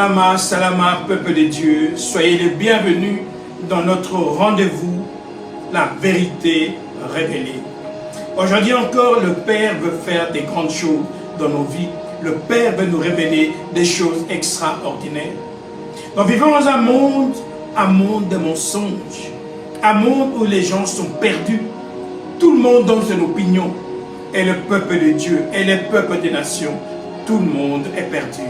Salama, salama, peuple de Dieu, soyez les bienvenus dans notre rendez-vous, la vérité révélée. Aujourd'hui encore, le Père veut faire des grandes choses dans nos vies. Le Père veut nous révéler des choses extraordinaires. Nous vivons dans un monde de mensonges, un monde où les gens sont perdus. Tout le monde donne son opinion. Et le peuple de Dieu et le peuple des nations, tout le monde est perdu.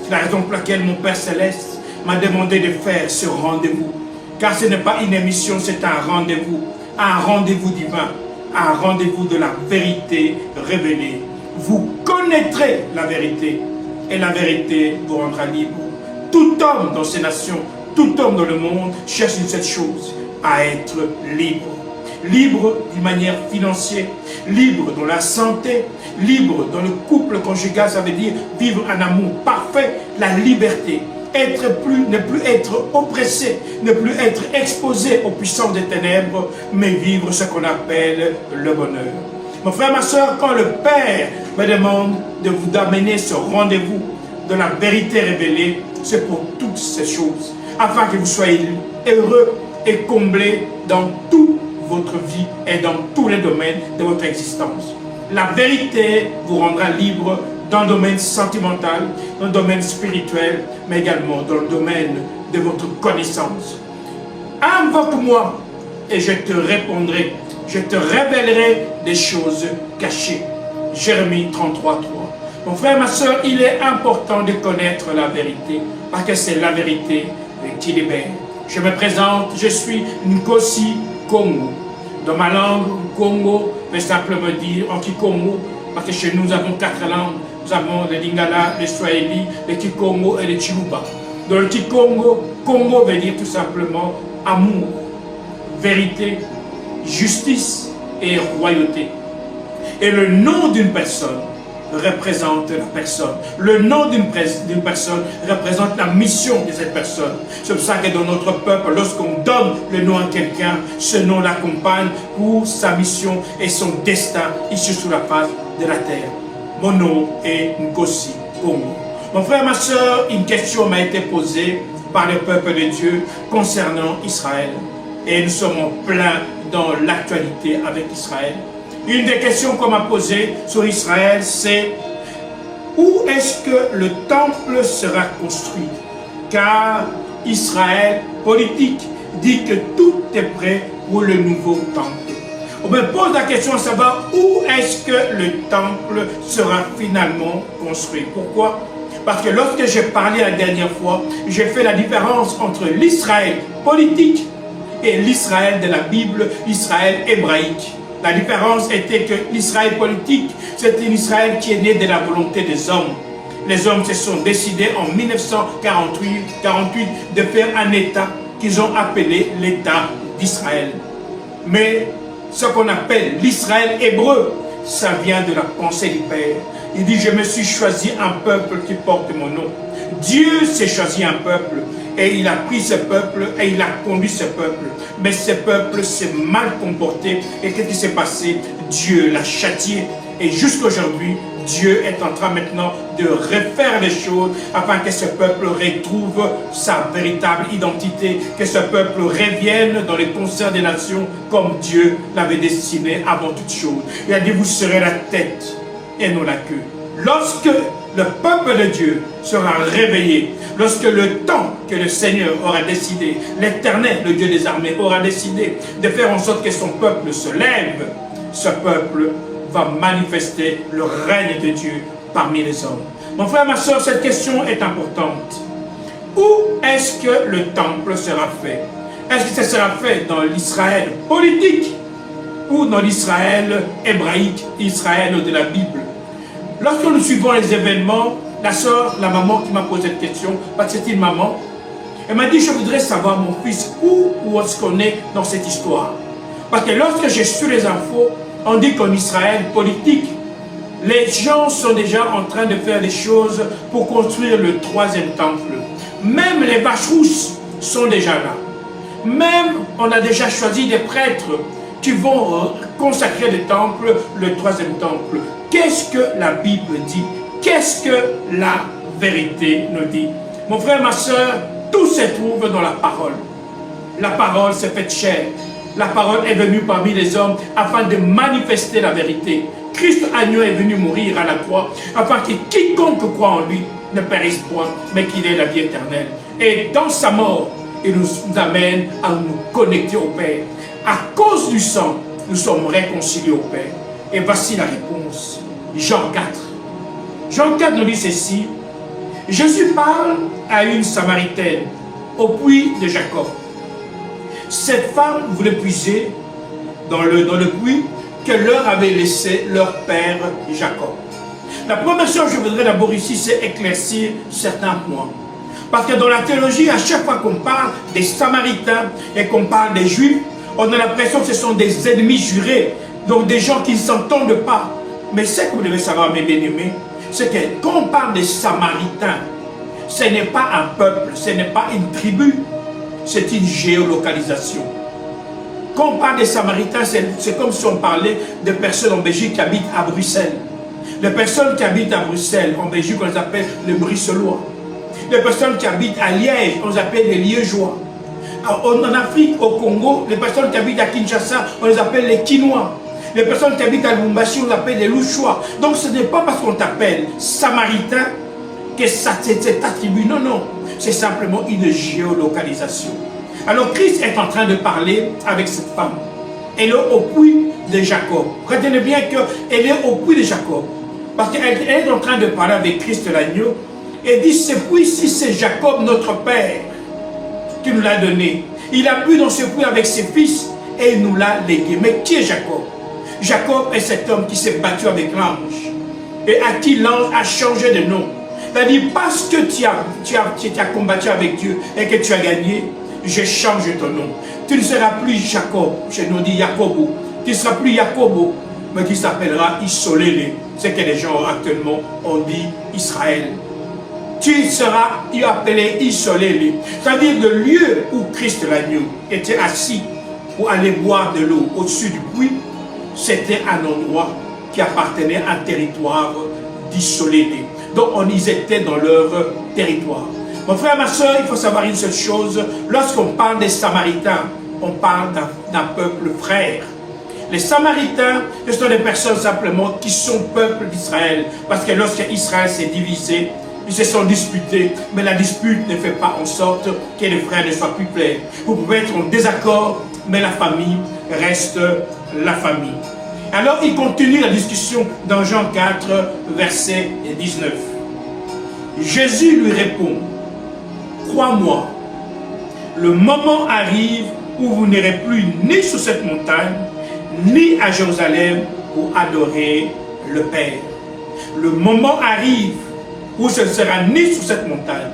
C'est la raison pour laquelle mon Père Céleste m'a demandé de faire ce rendez-vous. Car ce n'est pas une émission, c'est un rendez-vous divin, un rendez-vous de la vérité révélée. Vous connaîtrez la vérité et la vérité vous rendra libre. Tout homme dans ces nations, tout homme dans le monde cherche une seule chose, à être libre. Libre d'une manière financière, libre dans la santé, libre dans le couple conjugal, ça veut dire vivre un amour parfait, la liberté, ne plus être oppressé, ne plus être exposé aux puissances des ténèbres, mais vivre ce qu'on appelle le bonheur. Mon frère, ma soeur, quand le Père me demande de vous amener ce rendez-vous de la vérité révélée, c'est pour toutes ces choses, afin que vous soyez heureux et comblés dans toute votre vie et dans tous les domaines de votre existence. La vérité vous rendra libre dans le domaine sentimental, dans le domaine spirituel, mais également dans le domaine de votre connaissance. Invoque-moi et je te répondrai. Je te révélerai des choses cachées. Jérémie 33, 3. Mon frère, ma soeur, il est important de connaître la vérité, parce que c'est la vérité qui libère. Je me présente, je suis Nkosi Congo. Dans ma langue, Congo veut simplement dire en Kikongo, parce que chez nous, nous avons 4 langues. Nous avons le Lingala, le Swahili, le Kikongo et le Chiluba. Dans le Kikongo, Congo veut dire tout simplement amour, vérité, justice et royauté. Et le nom d'une personne représente la personne. Le nom d'une personne représente la mission de cette personne. C'est pour ça que dans notre peuple, lorsqu'on donne le nom à quelqu'un, ce nom l'accompagne pour sa mission et son destin ici sur la face de la terre. Mon nom est Nkosi Congo. Mon frère, ma soeur, une question m'a été posée par le peuple de Dieu concernant Israël. Et nous sommes en plein dans l'actualité avec Israël. Une des questions qu'on m'a posées sur Israël, c'est où est-ce que le temple sera construit? Car Israël, politique, dit que tout est prêt pour le nouveau temple. On me pose la question à savoir où est-ce que le temple sera finalement construit. Pourquoi? Parce que lorsque j'ai parlé la dernière fois, j'ai fait la différence entre l'Israël politique et l'Israël de la Bible, l'Israël hébraïque. La différence était que l'Israël politique, c'est une Israël qui est née de la volonté des hommes. Les hommes se sont décidés en 1948 de faire un État qu'ils ont appelé l'État d'Israël. Mais ce qu'on appelle l'Israël hébreu, ça vient de la pensée du Père. Il dit, je me suis choisi un peuple qui porte mon nom. Dieu s'est choisi un peuple. Et il a pris ce peuple et il a conduit ce peuple. Mais ce peuple s'est mal comporté. Et qu'est-ce qui s'est passé? Dieu l'a châtié. Et jusqu'aujourd'hui, Dieu est en train maintenant de refaire les choses afin que ce peuple retrouve sa véritable identité. Que ce peuple revienne dans les concerts des nations comme Dieu l'avait destiné avant toute chose. Il a dit, vous serez la tête et non la queue. Lorsque le peuple de Dieu sera réveillé, lorsque le temps que le Seigneur aura décidé, l'Éternel, le Dieu des armées, aura décidé de faire en sorte que son peuple se lève, ce peuple va manifester le règne de Dieu parmi les hommes. Mon frère, ma soeur, cette question est importante. Où est-ce que le temple sera fait? Est-ce que ça sera fait dans l'Israël politique ou dans l'Israël hébraïque, Israël de la Bible? Lorsque nous suivons les événements, la maman qui m'a posé cette question, parce que c'est une maman, elle m'a dit, je voudrais savoir, mon fils, où est-ce qu'on est dans cette histoire? Parce que lorsque j'ai su les infos, on dit qu'en Israël politique, les gens sont déjà en train de faire des choses pour construire le 3e temple. Même les vaches rousses sont déjà là. Même, on a déjà choisi des prêtres qui vont consacrer le temple, le 3e temple. Qu'est-ce que la Bible dit? Qu'est-ce que la vérité nous dit? Mon frère, ma soeur, tout se trouve dans la parole. La parole s'est faite chair. La parole est venue parmi les hommes afin de manifester la vérité. Christ agneau est venu mourir à la croix afin que quiconque croit en lui ne périsse point, mais qu'il ait la vie éternelle. Et dans sa mort, il nous amène à nous connecter au Père. À cause du sang, nous sommes réconciliés au Père. Et voici la réponse. Jean 4. Jean 4 nous dit ceci. Jésus parle à une Samaritaine au puits de Jacob. Cette femme voulait puiser dans le puits que leur avait laissé leur père Jacob. La première chose que je voudrais d'abord ici, c'est éclaircir certains points. Parce que dans la théologie, à chaque fois qu'on parle des Samaritains et qu'on parle des Juifs, on a l'impression que ce sont des ennemis jurés, donc des gens qui ne s'entendent pas. Mais ce que vous devez savoir, mes bien-aimés, c'est que quand on parle des Samaritains, ce n'est pas un peuple, ce n'est pas une tribu, c'est une géolocalisation. Quand on parle des Samaritains, c'est comme si on parlait de personnes en Belgique qui habitent à Bruxelles. Les personnes qui habitent à Bruxelles, en Belgique, on les appelle les Bruxellois. Les personnes qui habitent à Liège, on les appelle les Liégeois. En Afrique, au Congo, les personnes qui habitent à Kinshasa, on les appelle les Kinois. Les personnes qui habitent à Lubumbashi, on les appelle les Louchois. Donc ce n'est pas parce qu'on t'appelle Samaritain que c'est ta tribu. Non, non. C'est simplement une géolocalisation. Alors Christ est en train de parler avec cette femme. Elle est au puits de Jacob. Retenez bien qu'elle est au puits de Jacob. Parce qu'elle est en train de parler avec Christ l'agneau. Et dit, ce puits-ci, c'est Jacob, notre père, qui nous l'a donné. Il a bu dans ce puits avec ses fils et il nous l'a légué. Mais qui est Jacob? Jacob est cet homme qui s'est battu avec l'ange et à qui l'ange a changé de nom. C'est-à-dire, parce que tu as combattu avec Dieu et que tu as gagné, je change ton nom. Tu ne seras plus Jacob, chez nous dit Jacobo. Tu ne seras plus Jacobo, mais tu s'appelleras Isolélé. C'est que les gens actuellement ont dit Israël. Tu seras appelé Isolélé. C'est-à-dire le lieu où Christ l'agneau était assis pour aller boire de l'eau au-dessus du puits, c'était un endroit qui appartenait à un territoire d'Isolélé. Donc ils étaient dans leur territoire. Mon frère, ma soeur, il faut savoir une seule chose. Lorsqu'on parle des Samaritains, on parle d'un peuple frère. Les Samaritains, ce sont des personnes simplement qui sont peuple d'Israël. Parce que lorsque Israël s'est divisé, ils se sont disputés. Mais la dispute ne fait pas en sorte que les frères ne soient plus frères. Vous pouvez être en désaccord, mais la famille reste la famille. Alors il continue la discussion dans Jean 4, verset 19. Jésus lui répond, crois-moi, le moment arrive où vous n'irez plus ni sur cette montagne, ni à Jérusalem pour adorer le Père. Le moment arrive où ce ne sera ni sur cette montagne,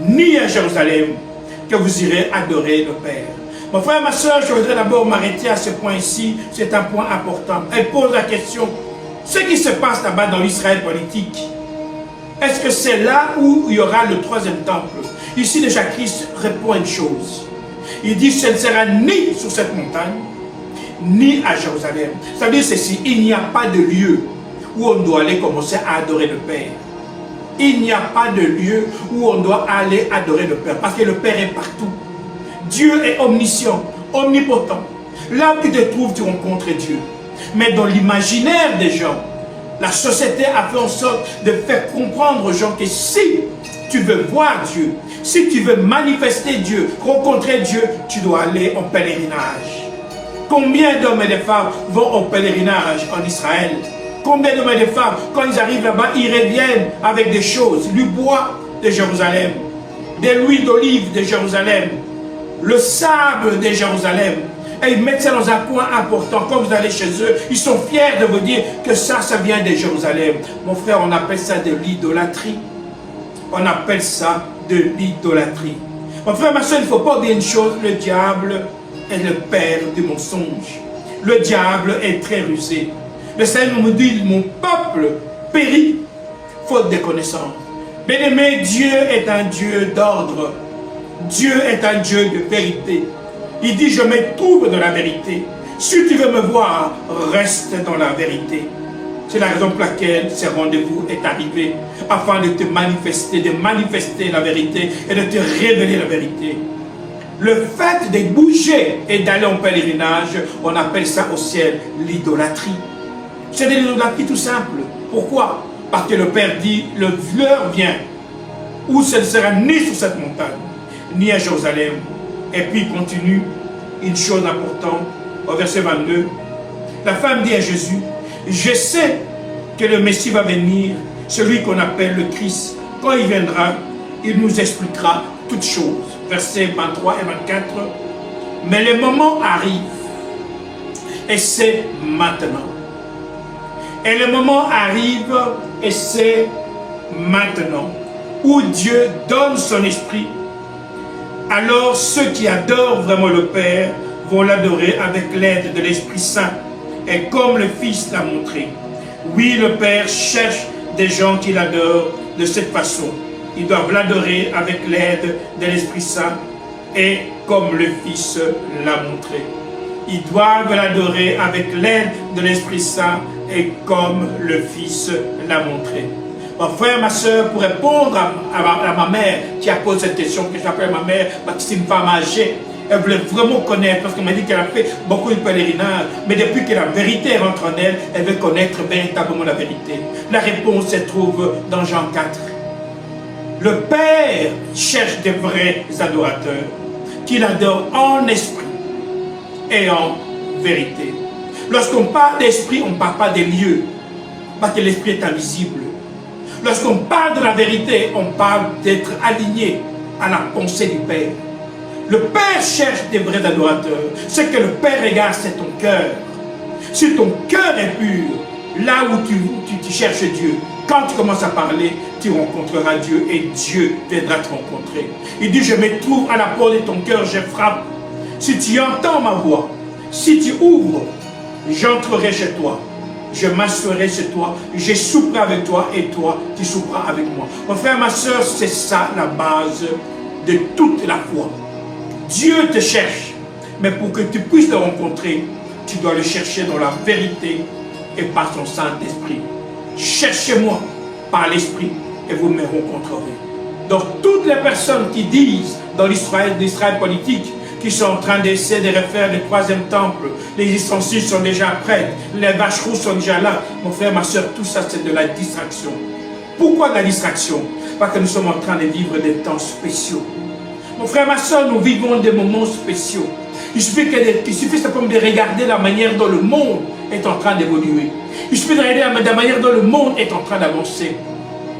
ni à Jérusalem que vous irez adorer le Père. Mon frère, ma soeur, je voudrais d'abord m'arrêter à ce point ici. C'est un point important. Elle pose la question, ce qui se passe là-bas dans l'Israël politique, est-ce que c'est là où il y aura le troisième temple? Ici déjà Christ répond à une chose. Il dit, ce ne sera ni sur cette montagne, ni à Jérusalem. Ça veut dire ceci, il n'y a pas de lieu où on doit aller commencer à adorer le Père. Il n'y a pas de lieu où on doit aller adorer le Père, parce que le Père est partout. Dieu est omniscient, omnipotent. Là où tu te trouves, tu rencontres Dieu. Mais dans l'imaginaire des gens, la société a fait en sorte de faire comprendre aux gens que si tu veux voir Dieu, si tu veux manifester Dieu, rencontrer Dieu, tu dois aller en pèlerinage. Combien d'hommes et de femmes vont en pèlerinage en Israël? Combien d'hommes et de femmes, quand ils arrivent là-bas, ils reviennent avec des choses, du bois de Jérusalem, de l'huile d'olive de Jérusalem, le sable de Jérusalem, et ils mettent ça dans un coin important. Quand vous allez chez eux, ils sont fiers de vous dire que ça vient de Jérusalem. Mon frère, on appelle ça de l'idolâtrie. On appelle ça de l'idolâtrie. Mon frère, ma soeur, il ne faut pas oublier une chose, le diable est le père du mensonge. Le diable est très rusé. Le Seigneur nous dit, mon peuple périt faute de connaissance. Bien-aimé, Dieu est un Dieu d'ordre. Dieu est un Dieu de vérité. Il dit, je me trouve dans la vérité. Si tu veux me voir, reste dans la vérité. C'est la raison pour laquelle ce rendez-vous est arrivé, afin de te manifester, la vérité et de te révéler la vérité. Le fait de bouger et d'aller en pèlerinage, on appelle ça au ciel l'idolâtrie. C'est de l'idolâtrie tout simple. Pourquoi? Parce que le Père dit, l'heure vient où ce ne sera ni sur cette montagne, ni à Jérusalem. Et puis il continue une chose importante, au verset 22. La femme dit à Jésus, je sais que le Messie va venir, celui qu'on appelle le Christ. Quand il viendra, il nous expliquera toutes choses. Versets 23 et 24. Mais le moment arrive, et c'est maintenant. Et le moment arrive, et c'est maintenant, où Dieu donne son esprit. Alors ceux qui adorent vraiment le Père vont l'adorer avec l'aide de l'Esprit Saint, et comme le Fils l'a montré. Oui, le Père cherche des gens qui l'adorent de cette façon. Ils doivent l'adorer avec l'aide de l'Esprit Saint, et comme le Fils l'a montré. Ils doivent l'adorer avec l'aide de l'Esprit Saint, et comme le Fils l'a montré. Mon frère, ma soeur, pour répondre à ma mère qui a posé cette question, que j'appelle ma mère, parce que c'est une femme âgée, elle voulait vraiment connaître, parce qu'elle m'a dit qu'elle a fait beaucoup de pèlerinage, mais depuis que la vérité rentre en elle, elle veut connaître véritablement la vérité. La réponse se trouve dans Jean 4. Le Père cherche des vrais adorateurs, qui l'adorent en esprit et en vérité. Lorsqu'on parle d'esprit, on ne parle pas des lieux, parce que l'esprit est invisible. Lorsqu'on parle de la vérité, on parle d'être aligné à la pensée du Père. Le Père cherche des vrais adorateurs. Ce que le Père regarde, c'est ton cœur. Si ton cœur est pur, là où tu cherches Dieu, quand tu commences à parler, tu rencontreras Dieu et Dieu viendra te rencontrer. Il dit, je me trouve à la porte de ton cœur, je frappe. Si tu entends ma voix, si tu ouvres, j'entrerai chez toi. Je m'asseoirai chez toi, je souperai avec toi et toi, tu souperas avec moi. Mon frère, ma soeur, c'est ça la base de toute la foi. Dieu te cherche, mais pour que tu puisses le rencontrer, tu dois le chercher dans la vérité et par son Saint-Esprit. Cherchez-moi par l'Esprit et vous me rencontrerez. Donc toutes les personnes qui disent dans l'Israël politique, qui sont en train d'essayer de refaire le troisième temple, les ustensiles sont déjà prêts, les vaches rousses sont déjà là. Mon frère, ma soeur, tout ça c'est de la distraction. Pourquoi de la distraction? Parce que nous sommes en train de vivre des temps spéciaux. Mon frère, ma soeur, nous vivons des moments spéciaux. Il suffit simplement de regarder la manière dont le monde est en train d'évoluer. Il suffit de regarder la manière dont le monde est en train d'avancer.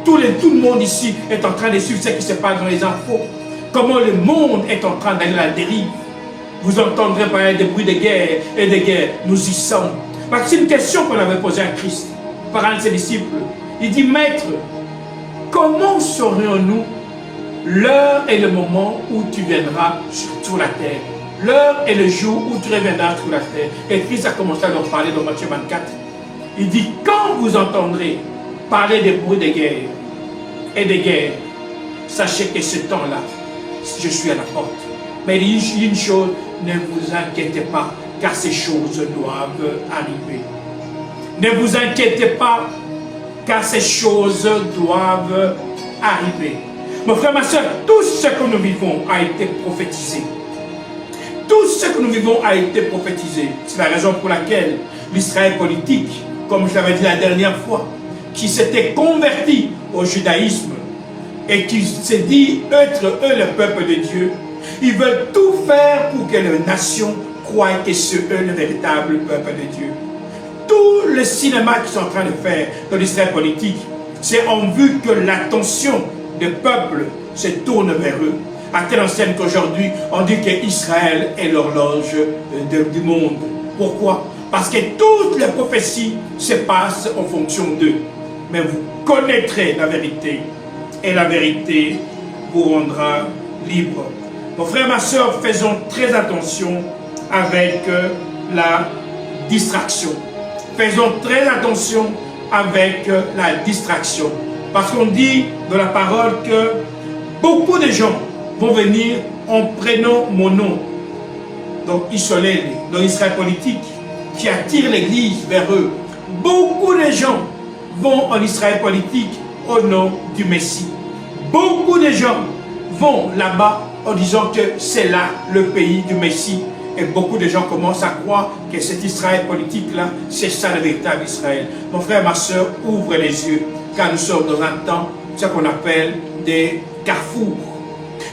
Tout le monde ici est en train de suivre ce qui se passe dans les infos. Comment le monde est en train d'aller à la dérive. Vous entendrez parler des bruits de guerre et de guerre. Nous y sommes. Parce que c'est une question qu'on avait posée à Christ, par un de ses disciples. Il dit, Maître, comment saurions-nous l'heure et le moment où tu viendras sur la terre? L'heure et le jour où tu reviendras sur la terre. Et Christ a commencé à leur parler dans Matthieu 24. Il dit, quand vous entendrez parler des bruits de guerre et de guerre, sachez que ce temps-là, je suis à la porte. Mais il dit une chose, ne vous inquiétez pas, car ces choses doivent arriver. Ne vous inquiétez pas, car ces choses doivent arriver. Mon frère, ma soeur, tout ce que nous vivons a été prophétisé. Tout ce que nous vivons a été prophétisé. C'est la raison pour laquelle l'Israël politique, comme je l'avais dit la dernière fois, qui s'était converti au judaïsme, et qui s'est dit être eux le peuple de Dieu, ils veulent tout faire pour que les nations croient que c'est eux le véritable peuple de Dieu. Tout le cinéma qu'ils sont en train de faire dans l'Israël politique, c'est en vue que l'attention des peuples se tourne vers eux. À telle enseigne qu'aujourd'hui, on dit qu'Israël est l'horloge du monde. Pourquoi? Parce que toutes les prophéties se passent en fonction d'eux. Mais vous connaîtrez la vérité. Et la vérité vous rendra libre. Mon frère, ma soeur, faisons très attention avec la distraction. Faisons très attention avec la distraction. Parce qu'on dit dans la parole que beaucoup de gens vont venir en prenant mon nom. Donc Israël politique, qui attire l'Église vers eux Beaucoup de gens vont en Israël politique au nom du Messie. Beaucoup de gens vont là-bas en disant que c'est là le pays du Messie. Et beaucoup de gens commencent à croire que cet Israël politique-là, c'est ça le véritable Israël. Mon frère, ma soeur, ouvre les yeux, car nous sommes dans un temps, ce qu'on appelle des carrefours.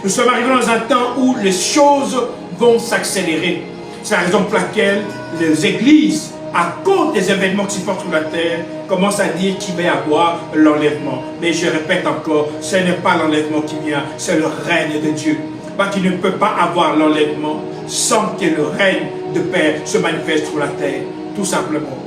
Nous sommes arrivés dans un temps où les choses vont s'accélérer. C'est la raison pour laquelle les églises, à cause des événements qui se passent sur la terre, commencent à dire qu'il va y avoir l'enlèvement. Mais je répète encore, ce n'est pas l'enlèvement qui vient, c'est le règne de Dieu. Parce qu'il ne peut pas avoir l'enlèvement sans que le règne de Père se manifeste sur la terre, tout simplement.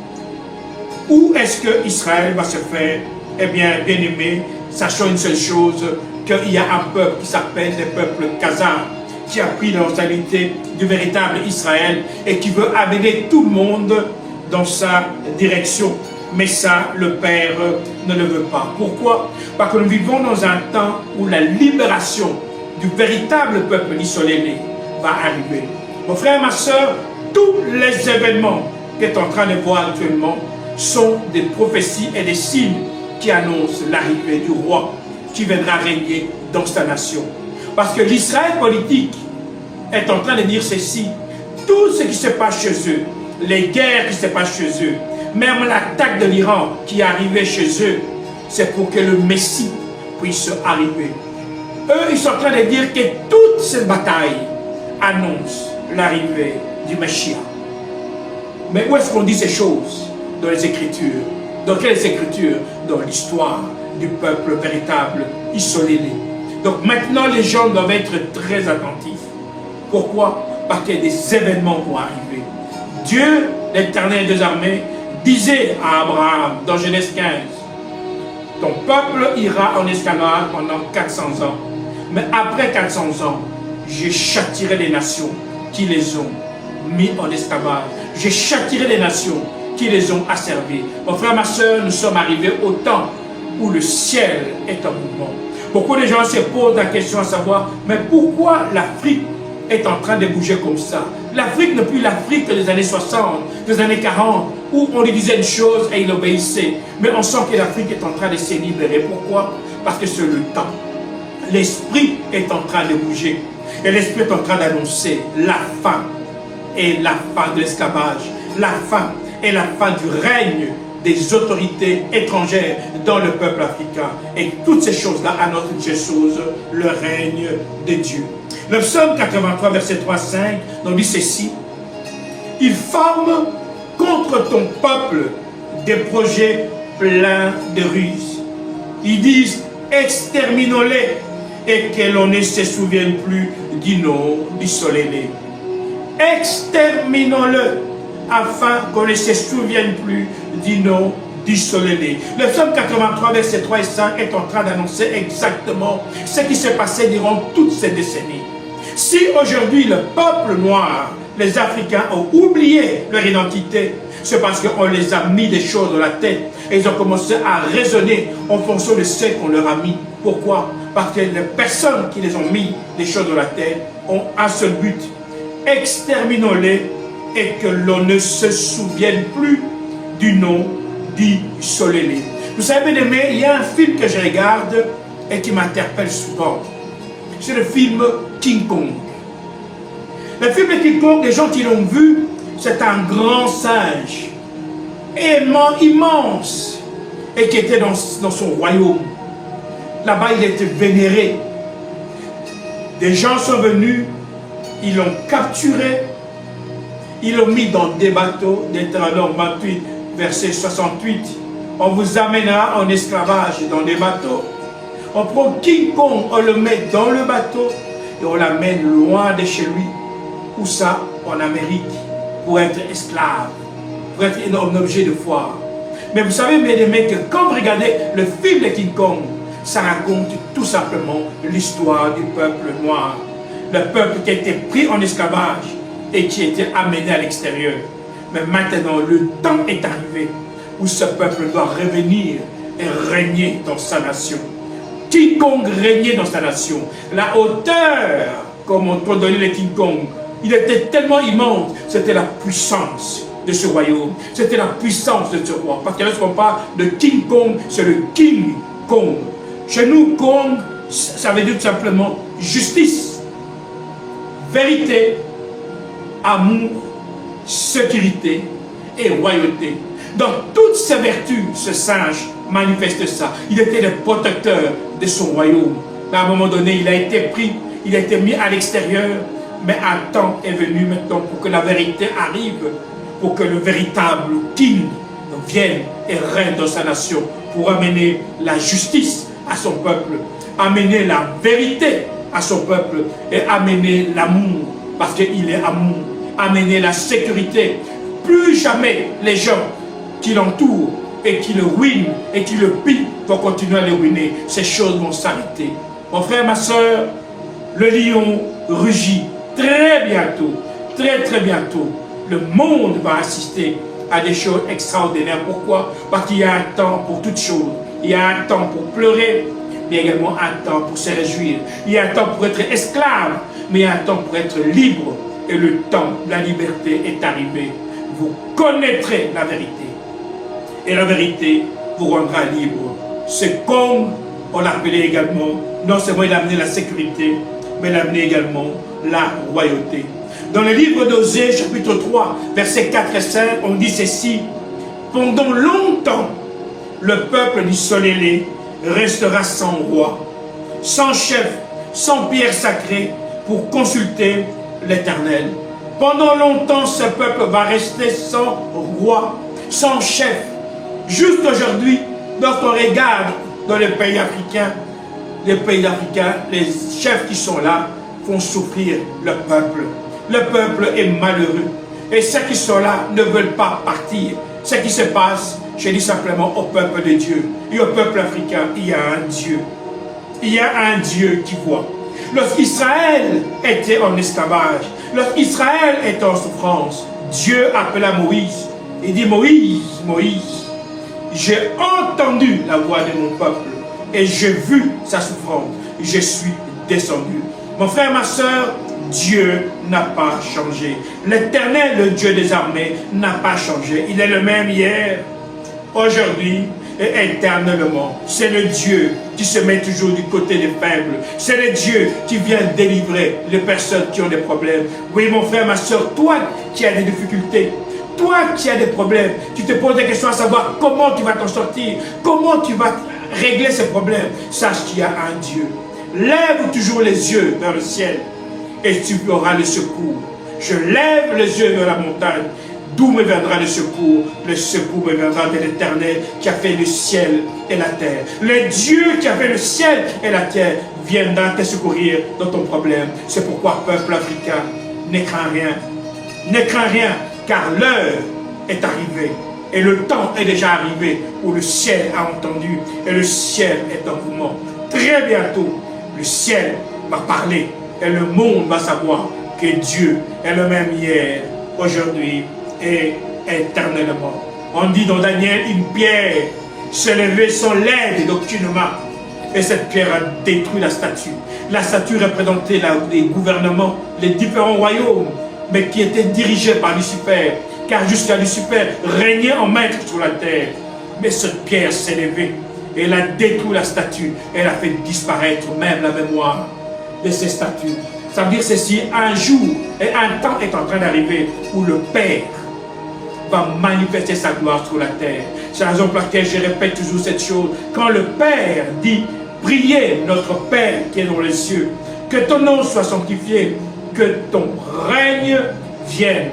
Où est-ce que Israël va se faire? Eh bien, bien aimé, sachons une seule chose, qu'il y a un peuple qui s'appelle le peuple Khazar, qui a pris la responsabilité du véritable Israël et qui veut amener tout le monde dans sa direction. Mais ça, le Père ne le veut pas. Pourquoi? Parce que nous vivons dans un temps où la libération du véritable peuple isolé va arriver. Mon frère, ma soeur, tous les événements que tu es en train de voir actuellement sont des prophéties et des signes qui annoncent l'arrivée du roi qui viendra régner dans sa nation. Parce que l'Israël politique est en train de dire ceci. Tout ce qui se passe chez eux, les guerres qui se passent chez eux, même l'attaque de l'Iran qui est arrivée chez eux, c'est pour que le Messie puisse arriver. Eux, ils sont en train de dire que toute cette bataille annonce l'arrivée du Messie. Mais où est-ce qu'on dit ces choses? Dans les Écritures. Dans quelles Écritures? Dans l'histoire du peuple véritable, isolé. Donc maintenant, les gens doivent être très attentifs. Pourquoi? Parce que des événements vont arriver. Dieu, l'Éternel des armées, disait à Abraham, dans Genèse 15, ton peuple ira en esclavage pendant 400 ans. Mais après 400 ans, je châtirai les nations qui les ont mis en esclavage. Je châtirai les nations qui les ont asservis. Mon frère, ma soeur, nous sommes arrivés au temps où le ciel est en mouvement. Beaucoup de gens se posent la question à savoir, mais pourquoi l'Afrique est en train de bouger comme ça? L'Afrique n'est plus l'Afrique des années 60, des années 40, où on lui disait une chose et il obéissait. Mais on sent que l'Afrique est en train de se libérer. Pourquoi? Parce que c'est le temps. L'esprit est en train de bouger. Et l'esprit est en train d'annoncer la fin. Et la fin de l'esclavage. La fin et la fin du règne des autorités étrangères dans le peuple africain. Et toutes ces choses-là annoncent une chose, le règne de Dieu. Le psaume 83, verset 3-5, nous dit ceci. Il forme contre ton peuple des projets pleins de ruses. Ils disent, exterminons-les et que l'on ne se souvienne plus du nom du soleil. Exterminons-le afin qu'on ne se souvienne plus du nom du soleil. Le psaume 83, verset 3 et 5 est en train d'annoncer exactement ce qui s'est passé durant toutes ces décennies. Si aujourd'hui le peuple noir, les Africains ont oublié leur identité, c'est parce qu'on les a mis des choses dans la tête et ils ont commencé à raisonner en fonction de ce qu'on leur a mis. Pourquoi? Parce que les personnes qui les ont mis des choses dans la tête ont un seul but. Exterminons-les et que l'on ne se souvienne plus du nom du soleil. Vous savez, bien aimé, il y a un film que je regarde et qui m'interpelle souvent. C'est le film King Kong. Le film de King Kong, les gens qui l'ont vu, c'est un grand singe, immense, et qui était dans son royaume. Là-bas, il était vénéré. Des gens sont venus, ils l'ont capturé, ils l'ont mis dans des bateaux, Deutéronome 28, verset 68. On vous amènera en esclavage dans des bateaux. On prend King Kong, on le met dans le bateau et on l'amène loin de chez lui. Où ça? En Amérique, pour être esclave, pour être un objet de foire. Mais vous savez, mes amis, que quand vous regardez le film de King Kong, ça raconte tout simplement l'histoire du peuple noir. Le peuple qui a été pris en esclavage et qui a été amené à l'extérieur. Mais maintenant, le temps est arrivé où ce peuple doit revenir et régner dans sa nation. King Kong régnait dans sa nation. La hauteur, comme on peut donner le King Kong, il était tellement immense, c'était la puissance de ce royaume. C'était la puissance de ce roi. Parce que lorsqu'on parle de King Kong, c'est le King Kong. Chez nous, Kong, ça veut dire tout simplement justice, vérité, amour, sécurité et royauté. Dans toutes ses vertus, ce singe manifeste ça. Il était le protecteur de son royaume. Mais à un moment donné, il a été pris, il a été mis à l'extérieur. Mais un temps est venu maintenant pour que la vérité arrive, pour que le véritable king vienne et règne dans sa nation, pour amener la justice à son peuple, amener la vérité à son peuple et amener l'amour, parce qu'il est amour, amener la sécurité. Plus jamais les gens qui l'entourent et qui le ruinent et qui le pillent vont continuer à le ruiner. Ces choses vont s'arrêter. Mon frère, ma soeur, le lion rugit. Très bientôt, très bientôt, le monde va assister à des choses extraordinaires. Pourquoi? Parce qu'il y a un temps pour toutes choses. Il y a un temps pour pleurer, mais également un temps pour se réjouir. Il y a un temps pour être esclave, mais il y a un temps pour être libre. Et le temps de la liberté est arrivé. Vous connaîtrez la vérité. Et la vérité vous rendra libre. C'est comme on l'a appelé également, non seulement il a amené la sécurité, mais il a amené également la royauté. Dans le livre d'Osée, chapitre 3, versets 4 et 5, on dit ceci: pendant longtemps, le peuple du sol ailé restera sans roi, sans chef, sans pierre sacrée pour consulter l'Éternel. Pendant longtemps, ce peuple va rester sans roi, sans chef. Juste aujourd'hui, lorsqu'on regarde dans les pays africains, les chefs qui sont là font souffrir le peuple. Le peuple est malheureux. Et ceux qui sont là ne veulent pas partir. Ce qui se passe, je dis simplement au peuple de Dieu. Et au peuple africain, il y a un Dieu. Il y a un Dieu qui voit. Lorsqu'Israël était en esclavage, lorsqu'Israël était en souffrance, Dieu appela Moïse. Il dit: Moïse, Moïse, j'ai entendu la voix de mon peuple et j'ai vu sa souffrance. Je suis descendu. Mon frère, ma soeur, Dieu n'a pas changé. L'Éternel, le Dieu des armées, n'a pas changé. Il est le même hier, aujourd'hui et éternellement. C'est le Dieu qui se met toujours du côté des faibles. C'est le Dieu qui vient délivrer les personnes qui ont des problèmes. Oui, mon frère, ma soeur, toi qui as des difficultés, toi qui as des problèmes, tu te poses des questions à savoir comment tu vas t'en sortir, comment tu vas régler ces problèmes. Sache qu'il y a un Dieu. Lève toujours les yeux vers le ciel et tu auras le secours. Je lève les yeux vers la montagne. D'où me viendra le secours? Le secours me viendra de l'Éternel qui a fait le ciel et la terre. Le Dieu qui a fait le ciel et la terre viendra te secourir dans ton problème. C'est pourquoi, peuple africain, ne crains rien. Ne crains rien, car l'heure est arrivée. Et le temps est déjà arrivé où le ciel a entendu et le ciel est en mouvement. Très bientôt, le ciel va parler et le monde va savoir que Dieu est le même hier, aujourd'hui et éternellement. On dit dans Daniel, une pierre s'est levée sans l'aide d'aucune main. Et cette pierre a détruit la statue. La statue représentait les gouvernements, les différents royaumes, mais qui étaient dirigés par Lucifer. Car jusqu'à Lucifer régnait en maître sur la terre. Mais cette pierre s'est levée. Et elle a détruit la statue. Elle a fait disparaître même la mémoire de ces statues. Ça veut dire ceci, un jour et un temps est en train d'arriver où le Père va manifester sa gloire sur la terre. C'est la raison pour laquelle je répète toujours cette chose. Quand le Père dit: priez notre Père qui est dans les cieux, que ton nom soit sanctifié, que ton règne vienne,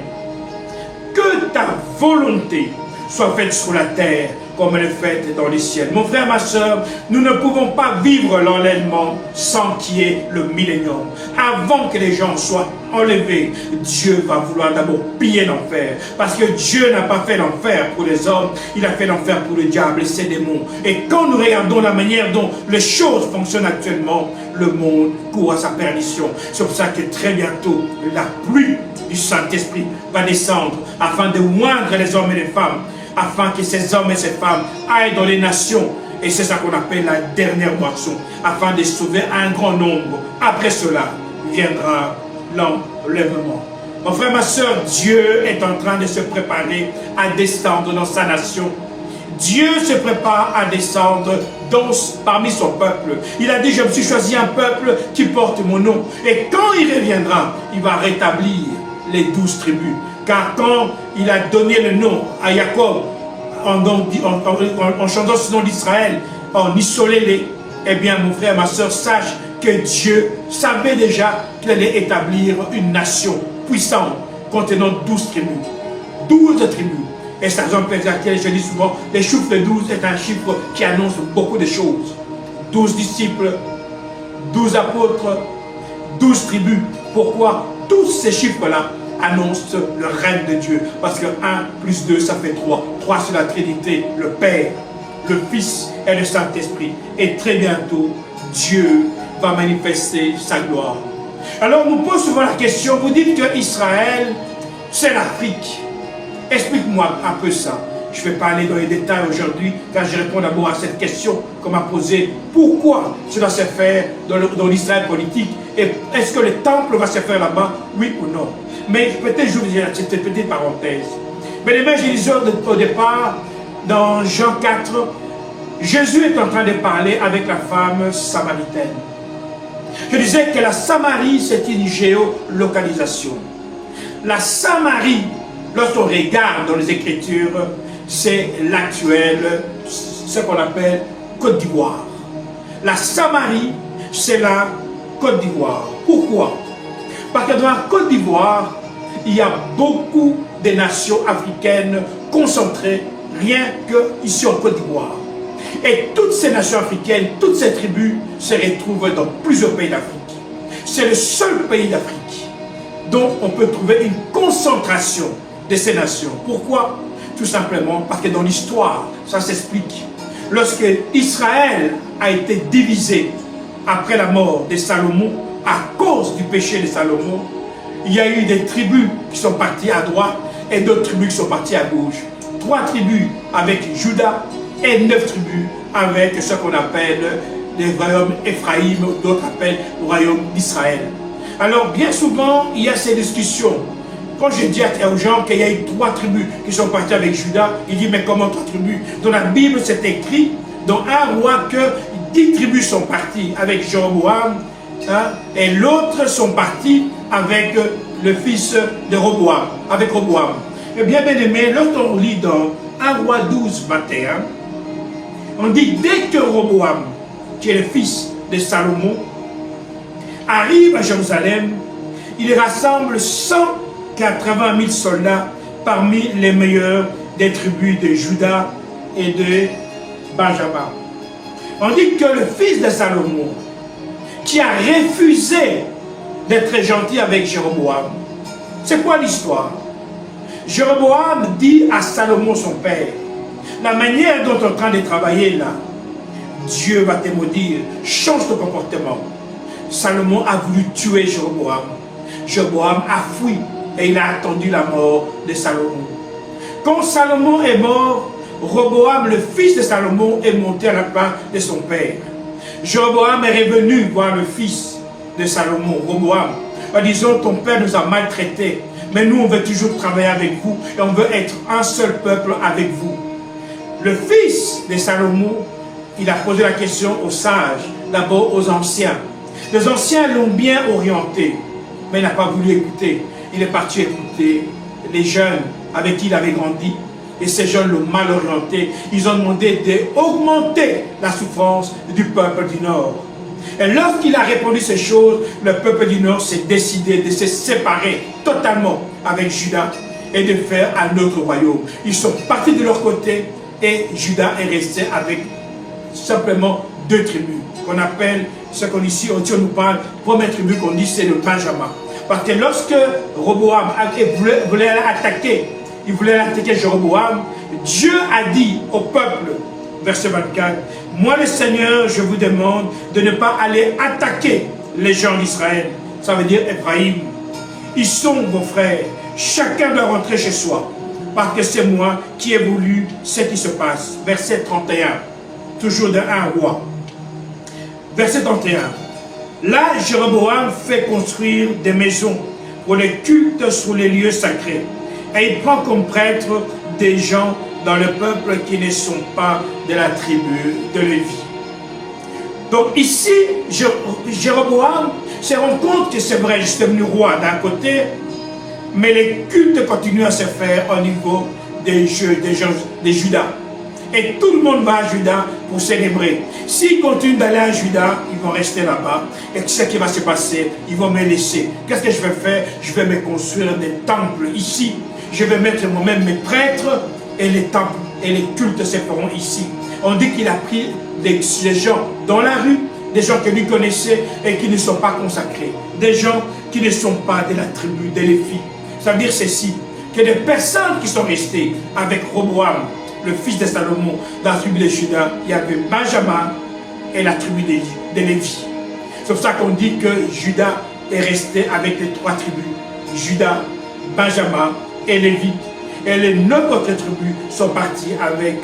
que ta volonté soit faite sur la terre comme elle est faite dans les ciels. Mon frère, ma soeur, nous ne pouvons pas vivre l'enlèvement sans qu'il y ait le millénium. Avant que les gens soient enlevés, Dieu va vouloir d'abord piller l'enfer. Parce que Dieu n'a pas fait l'enfer pour les hommes, il a fait l'enfer pour le diable et ses démons. Et quand nous regardons la manière dont les choses fonctionnent actuellement, le monde court à sa perdition. C'est pour ça que très bientôt, la pluie du Saint-Esprit va descendre afin de moindre les hommes et les femmes, afin que ces hommes et ces femmes aillent dans les nations. Et c'est ça qu'on appelle la dernière moisson, afin de sauver un grand nombre. Après cela, viendra l'enlèvement. Mon frère, ma soeur, Dieu est en train de se préparer à descendre dans sa nation. Dieu se prépare à descendre parmi son peuple. Il a dit, je me suis choisi un peuple qui porte mon nom. Et quand il reviendra, il va rétablir les 12 tribus. Car quand il a donné le nom à Jacob, en chantant ce nom d'Israël, en isolé-les, eh bien, mon frère, ma soeur, sache que Dieu savait déjà qu'il allait établir une nation puissante contenant 12 tribus. 12 tribus. Et c'est la raison pour laquelle je dis souvent, le chiffre de 12 est un chiffre qui annonce beaucoup de choses. 12 disciples, 12 apôtres, 12 tribus. Pourquoi? Tous ces chiffres-là annoncent le règne de Dieu. Parce que 1 plus 2, ça fait 3. 3, c'est la Trinité, le Père, le Fils et le Saint-Esprit. Et très bientôt, Dieu va manifester sa gloire. Alors, on nous pose souvent la question, vous dites que Israël, c'est l'Afrique. Explique-moi un peu ça. Je ne vais pas aller dans les détails aujourd'hui, car je réponds d'abord à cette question qu'on m'a posée. Pourquoi cela se fait dans l'Israël politique? Et est-ce que le temple va se faire là-bas? Oui ou non? Mais peut-être je vous dire cette petite parenthèse. Mais les mains, je disais au départ, dans Jean 4, Jésus est en train de parler avec la femme samaritaine. Je disais que la Samarie, c'est une géolocalisation. La Samarie, lorsqu'on regarde dans les Écritures, c'est l'actuel, ce qu'on appelle Côte d'Ivoire. La Samarie, c'est la Côte d'Ivoire. Pourquoi? Parce que dans la Côte d'Ivoire, il y a beaucoup de nations africaines concentrées, rien qu'ici en Côte d'Ivoire. Et toutes ces nations africaines, toutes ces tribus se retrouvent dans plusieurs pays d'Afrique. C'est le seul pays d'Afrique dont on peut trouver une concentration de ces nations. Pourquoi? Tout simplement parce que dans l'histoire, ça s'explique. Lorsque Israël a été divisé après la mort de Salomon, à cause du péché de Salomon, il y a eu des tribus qui sont parties à droite et d'autres tribus qui sont parties à gauche. 3 tribus avec Juda et 9 tribus avec ce qu'on appelle les royaumes Éphraïm, d'autres appellent le royaume d'Israël. Alors bien souvent, il y a ces discussions. Quand je dis aux gens qu'il y a eu 3 tribus qui sont parties avec Juda, ils disent mais comment 3 tribus? Dans la Bible, c'est écrit dans un roi que 10 tribus sont parties avec Jéroboam, et l'autre sont partis avec le fils de Roboam, avec Roboam. Et bien aimé, lorsqu'on lit dans 1 roi 12, 21, on dit dès que Roboam, qui est le fils de Salomon, arrive à Jérusalem, il rassemble 180 000 soldats parmi les meilleurs des tribus de Juda et de Benjamin. On dit que le fils de Salomon, qui a refusé d'être gentil avec Jéroboam, c'est quoi l'histoire? Jéroboam dit à Salomon son père, la manière dont tu es en train de travailler là, Dieu va te maudire, change ton comportement. Salomon a voulu tuer Jéroboam. Jéroboam a fui et il a attendu la mort de Salomon. Quand Salomon est mort, Roboam, le fils de Salomon, est monté à la place de son père. Jéroboam est revenu voir le fils de Salomon, Roboam, en disant, ton père nous a maltraités, mais nous on veut toujours travailler avec vous et on veut être un seul peuple avec vous. Le fils de Salomon, il a posé la question aux sages, d'abord aux anciens. Les anciens l'ont bien orienté, mais il n'a pas voulu écouter. Il est parti écouter les jeunes avec qui il avait grandi. Et ces jeunes l'ont mal orienté. Ils ont demandé d'augmenter la souffrance du peuple du Nord. Et lorsqu'il a répondu ces choses, le peuple du Nord s'est décidé de se séparer totalement avec Juda et de faire un autre royaume. Ils sont partis de leur côté et Juda est resté avec simplement 2 tribus qu'on appelle, ce qu'on ici, on nous parle, première tribu qu'on dit c'est le Benjamin. Parce que lorsque Roboam voulait attaquer, il voulait attaquer Jéroboam, Dieu a dit au peuple, verset 24, moi le Seigneur, je vous demande de ne pas aller attaquer les gens d'Israël. Ça veut dire Éphraïm. Ils sont vos frères. Chacun doit rentrer chez soi. Parce que c'est moi qui ai voulu ce qui se passe. Verset 31. Toujours d'un roi. Verset 31. Là, Jéroboam fait construire des maisons pour les cultes sur les lieux sacrés. Et il prend comme prêtres des gens dans le peuple qui ne sont pas de la tribu de Lévi. Donc ici, Jéroboam se rend compte que c'est vrai, je suis devenu roi d'un côté, mais les cultes continuent à se faire au niveau des Judas. Et tout le monde va à Juda pour célébrer. S'ils continuent d'aller à Juda, ils vont rester là-bas. Et ce qui va se passer, ils vont me laisser. Qu'est-ce que je vais faire? Je vais me construire des temples ici. Je vais mettre moi-même mes prêtres et les temples et les cultes se feront ici. On dit qu'il a pris des gens dans la rue, des gens que lui connaissait et qui ne sont pas consacrés. Des gens qui ne sont pas de la tribu de Lévi. Ça veut dire ceci, que des personnes qui sont restées avec Roboam, le fils de Salomon, dans la tribu de Juda, il y avait Benjamin et la tribu de Lévi. C'est pour ça qu'on dit que Juda est resté avec les 3 tribus. Juda, Benjamin et Lévi. Et les 9 autres tribus sont parties avec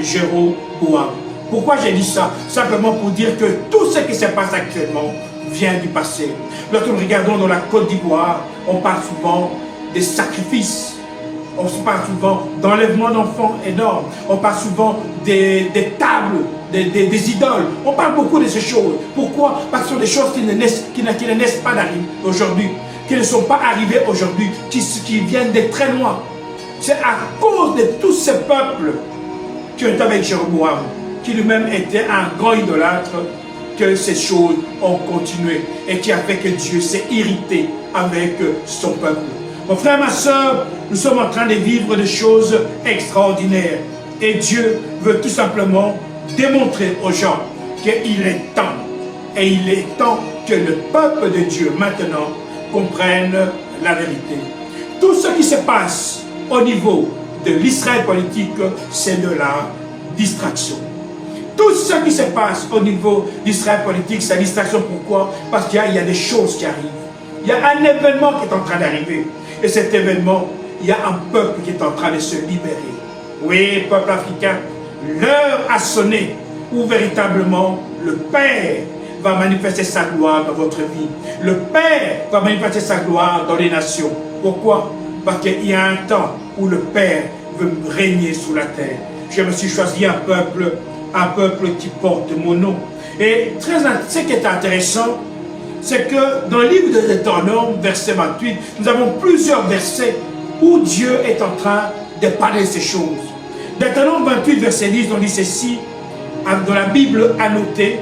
Jéroboam. Pourquoi j'ai dit ça? Simplement pour dire que tout ce qui se passe actuellement vient du passé. Lorsque nous regardons dans la Côte d'Ivoire, on parle souvent des sacrifices. On se parle souvent d'enlèvement d'enfants énormes. On parle souvent des tables, des idoles. On parle beaucoup de ces choses. Pourquoi? Parce que ce sont des choses qui ne naissent pas d'arriver aujourd'hui, qui ne sont pas arrivées aujourd'hui, qui viennent de très loin. C'est à cause de tous ces peuples qui étaient avec Jéroboam, qui lui-même était un grand idolâtre, que ces choses ont continué et qui a fait que Dieu s'est irrité avec son peuple. Mon frère, ma soeur, nous sommes en train de vivre des choses extraordinaires. Et Dieu veut tout simplement démontrer aux gens qu'il est temps. Et il est temps que le peuple de Dieu, maintenant, comprenne la vérité. Tout ce qui se passe au niveau de l'Israël politique, c'est de la distraction. Tout ce qui se passe au niveau d'Israël politique, c'est la distraction. Pourquoi? Parce qu'il y a des choses qui arrivent. Il y a un événement qui est en train d'arriver. Et cet événement, il y a un peuple qui est en train de se libérer. Oui, peuple africain, l'heure a sonné où véritablement le Père va manifester sa gloire dans votre vie. Le Père va manifester sa gloire dans les nations. Pourquoi? Parce qu'il y a un temps où le Père veut régner sur la terre. Je me suis choisi un peuple qui porte mon nom. Et ce qui est intéressant, c'est que dans le livre de Deutéronome, verset 28, nous avons plusieurs versets où Dieu est en train de parler de ces choses. Deutéronome 28, verset 10, on dit ceci, dans la Bible annotée,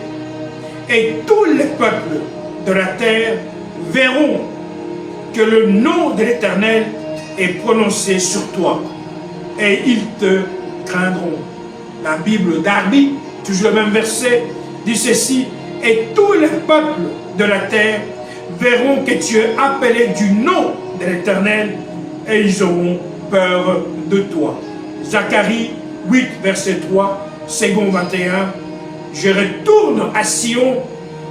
et tous les peuples de la terre verront que le nom de l'Éternel est prononcé sur toi, et ils te craindront. La Bible d'Arby, toujours le même verset, dit ceci, et tous les peuples de la terre verront que tu es appelé du nom de l'Éternel et ils auront peur de toi. Zacharie 8, verset 3, second 21, je retourne à Sion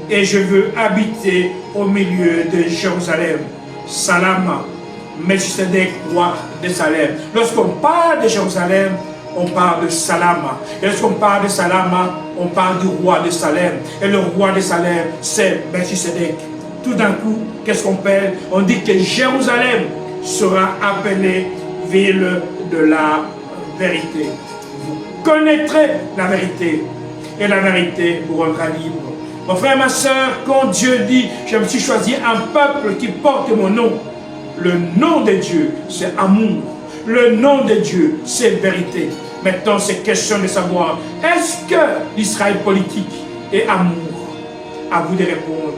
et je veux habiter au milieu de Jérusalem. Salama, Melchisedec, roi de Salem. Lorsqu'on parle de Jérusalem, on parle de Salama. Et lorsqu'on parle de Salama, on parle du roi de Salem. Et le roi de Salem, c'est Melchisedec. Tout d'un coup, qu'est-ce qu'on parle? On dit que Jérusalem sera appelée ville de la vérité. Vous connaîtrez la vérité. Et la vérité vous rendra libre. Mon frère, ma soeur, quand Dieu dit, je me suis choisi un peuple qui porte mon nom. Le nom de Dieu, c'est amour. Le nom de Dieu, c'est vérité. Maintenant, c'est question de savoir, est-ce que l'Israël politique est amour? À vous de répondre.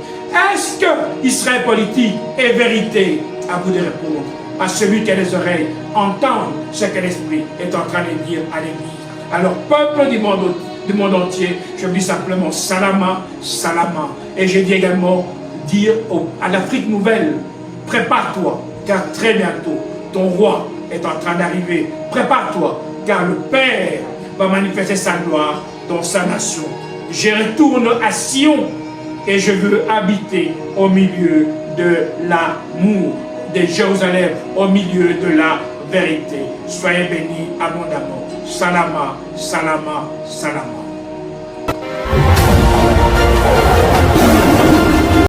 Est-ce que l'Israël politique est vérité? À vous de répondre. À celui qui a les oreilles, entendre ce que l'Esprit est en train de dire à l'Église. Alors, peuple du monde entier, je dis simplement Salama, Salama. Et je dis également, dire à l'Afrique nouvelle, prépare-toi, car très bientôt, ton roi est en train d'arriver. Prépare-toi, car le Père va manifester sa gloire dans sa nation. Je retourne à Sion et je veux habiter au milieu de l'amour de Jérusalem, au milieu de la vérité. Soyez bénis abondamment. Salama, salama, salama.